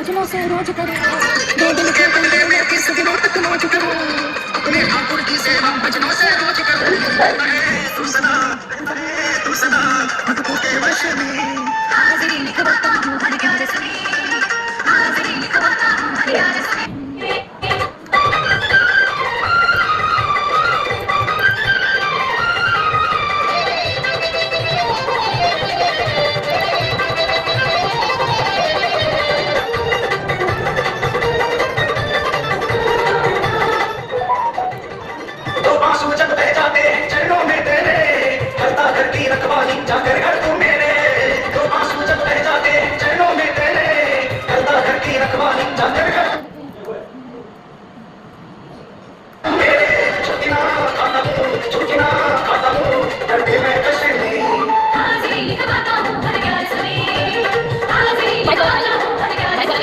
भजनों से रोज करो, 2 दिन के बंदे मैं किस दिन तक मौज करूं, अपने ठाकुर की सेवा भजनों से रोज करूं। तू सदा भक्तों के वश में, हाजिरी लिखवाता हूँ हर ग्यारह से, हाजिरी लिखवाता हूँ हर ग्यारह से। जाकर घर तू मेरे, तो आंसू जब बह जाते हैं चरणों में तेरे, करता घर की रखवाली जाकर घर मेरे। छुट्टी ना खाता हूँ डरते मैं कष्ट में, हाजिरी लिखवाता हूँ हर ग्यारह से, हाजिरी लिखवाता हूँ हर ग्यारह से।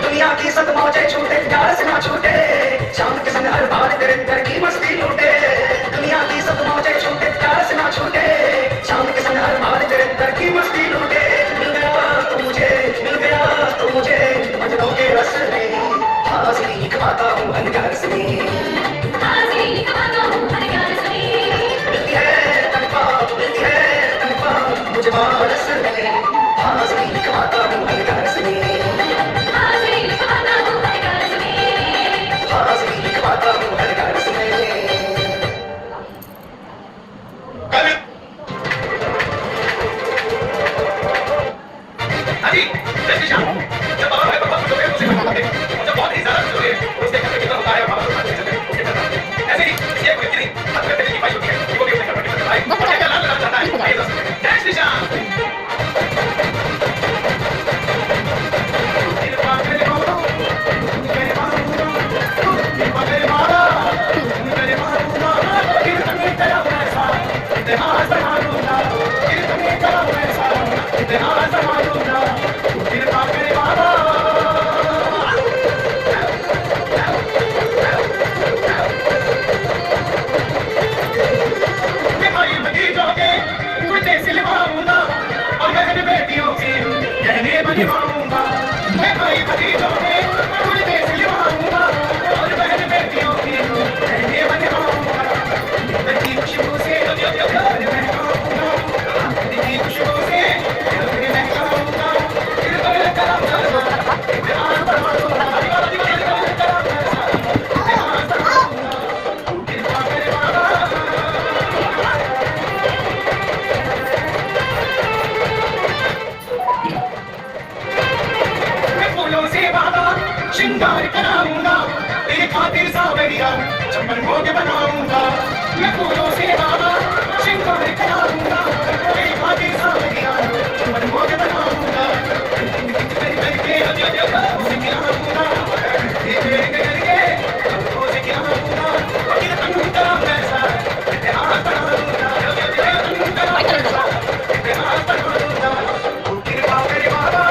दुनिया की सब मौजें छूटे, प्यार से ना छूटे, चांद के संग हर बार तेरे घर की मस्ती लूटे। दुनिया की सब मौजें छूटे, प्यार से ना छूटे, चांद के संग हर बार तेरे घर की मस्ती लूटे। मिल गया तू मुझे भजनों के रस में, हाजिरी लिखवाता हूँ हर घर से, हाजिरी लिखवाता हूँ हर घर से। मिलती है तनख्वाह मुझे बारस में, हाजिरी लिखवाता हूँ हर घर से, हाजिरी लिखवाता हूँ हर घर से, हाजिरी लिखवाता हूँ हर घर से। अभी जैसे शाम जब बाबा भाई बाबा जो है उसे खाते हैं, जब बहुत ही ज़्यादा जो है उसके घर में कितना होता है बाबा खाते हैं, ऐसे ही ये कोई नहीं हर घर की भाई होती है, वो भी अपने घर में करता है, और क्या लाल लाल जाता है जय श्री श्रृंगार कराऊंगा तेरे खातिर सावरिया, चंपन भोग बनाऊंगा मैं फूलों से बाबा, श्रृंगार कराऊंगा तेरे खातिर सावरिया, चंपन भोग बनाऊंगा करके उसे खिलाऊंगा, करके उसे खिलाऊंगा, फिर तनुता ऐसा इतिहास बनाऊंगा, इतिहास बनाऊंगा, कृपा करे बाबा।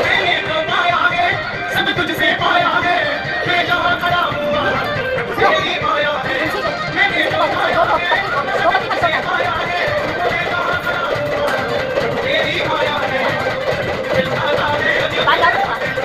मैंने तो पाया है सब तुझसे पाया है, मैं जहाँ खड़ा हुआ तेरी माया है। मैंने तो पाया है सब तुझसे पाया है, मैं जहाँ खड़ा हुआ तेरी माया है। दिल खाता है दिल खाता है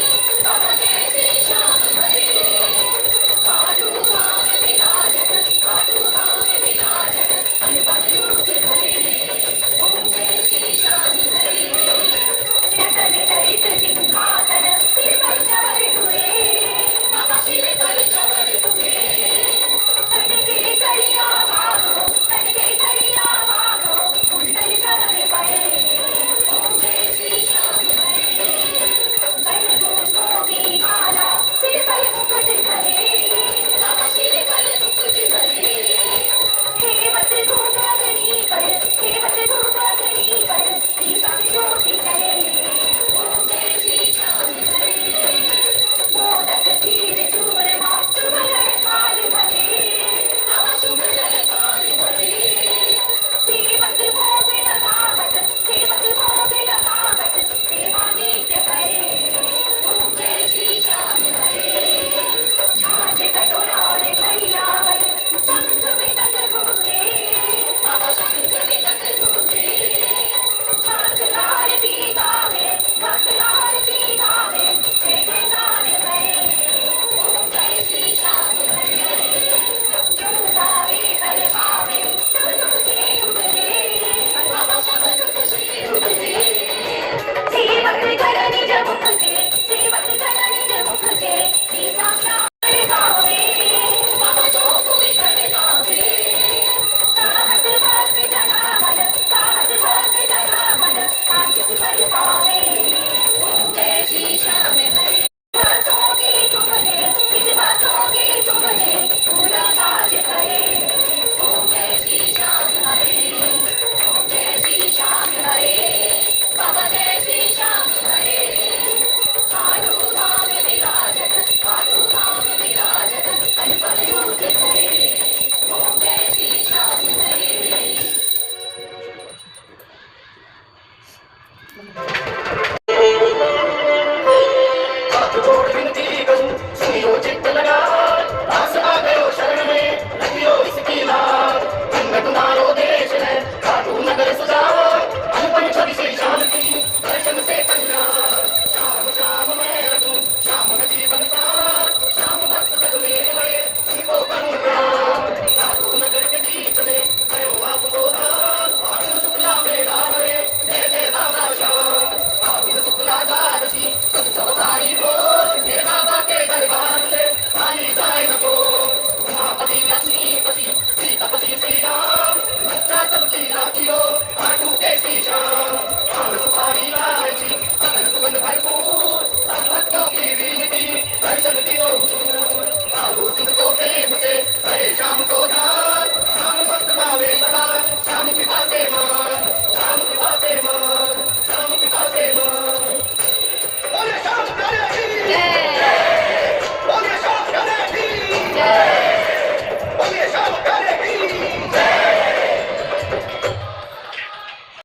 जय